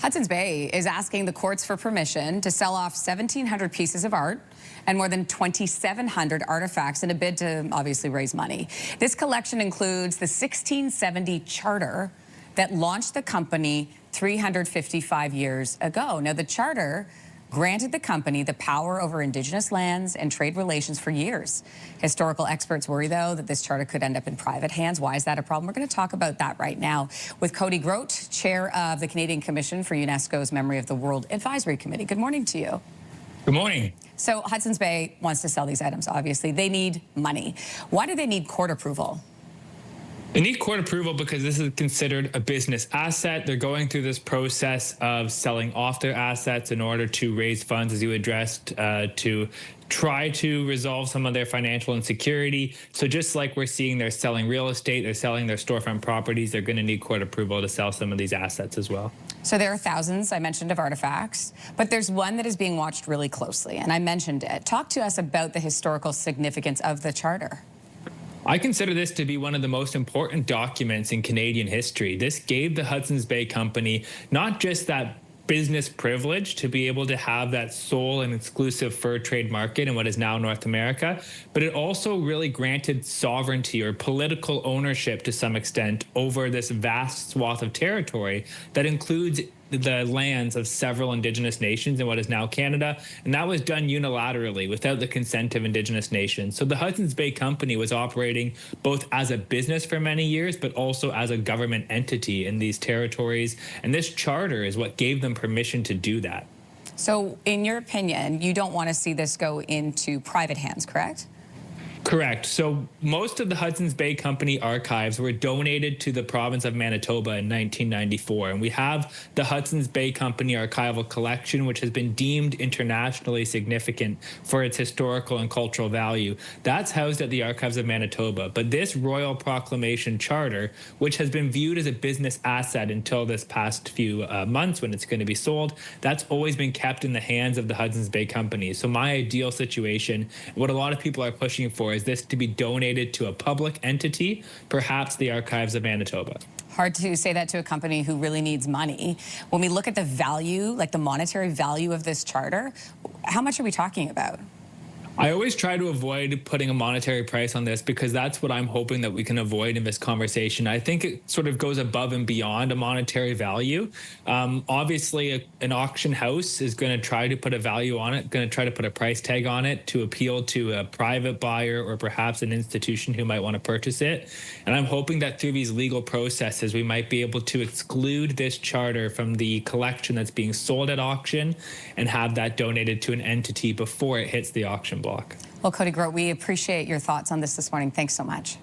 Hudson's Bay is asking the courts for permission to sell off 1,700 pieces of art and more than 2,700 artifacts in a bid to obviously raise money. This collection includes the 1670 charter that launched the company 355 years ago. Now, the charter granted the company the power over Indigenous lands and trade relations for years. Historical experts worry, though, that this charter could end up in private hands. Why is that a problem? We're going to talk about that right now with Cody Groat, chair of the Canadian Commission for UNESCO's Memory of the World Advisory Committee. Good morning to you. Good morning. So Hudson's Bay wants to sell these items, obviously. They need money. Why do they need court approval? They need court approval because this is considered a business asset. They're going through this process of selling off their assets in order to raise funds, as you addressed, to try to resolve some of their financial insecurity. So just like we're seeing they're selling real estate, they're selling their storefront properties, they're going to need court approval to sell some of these assets as well. So there are thousands, I mentioned, of artifacts, but there's one that is being watched really closely, and I mentioned it. Talk to us about the historical significance of the charter. I consider this to be one of the most important documents in Canadian history. This gave the Hudson's Bay Company not just that business privilege to be able to have that sole and exclusive fur trade market in what is now North America, but it also really granted sovereignty or political ownership to some extent over this vast swath of territory that includes the lands of several Indigenous nations in what is now Canada, and that was done unilaterally without the consent of Indigenous nations. So the Hudson's Bay Company was operating both as a business for many years, but also as a government entity in these territories, and this charter is what gave them permission to do that. So in your opinion, you don't want to see this go into private hands, correct? Correct. So most of the Hudson's Bay Company archives were donated to the province of Manitoba in 1994. And we have the Hudson's Bay Company archival collection, which has been deemed internationally significant for its historical and cultural value. That's housed at the Archives of Manitoba. But this Royal Proclamation Charter, which has been viewed as a business asset until this past few months when it's going to be sold, that's always been kept in the hands of the Hudson's Bay Company. So my ideal situation, what a lot of people are pushing for, is this to be donated to a public entity, perhaps the Archives of Manitoba. Hard to say that to a company who really needs money. When we look at the value, like the monetary value of this charter, how much are we talking about? I always try to avoid putting a monetary price on this because that's what I'm hoping that we can avoid in this conversation. I think it sort of goes above and beyond a monetary value. Obviously, an auction house is going to try to put a value on it, going to try to put a price tag on it to appeal to a private buyer or perhaps an institution who might want to purchase it. And I'm hoping that through these legal processes, we might be able to exclude this charter from the collection that's being sold at auction and have that donated to an entity before it hits the auction block. Well, Cody Groat, we appreciate your thoughts on this morning. Thanks so much.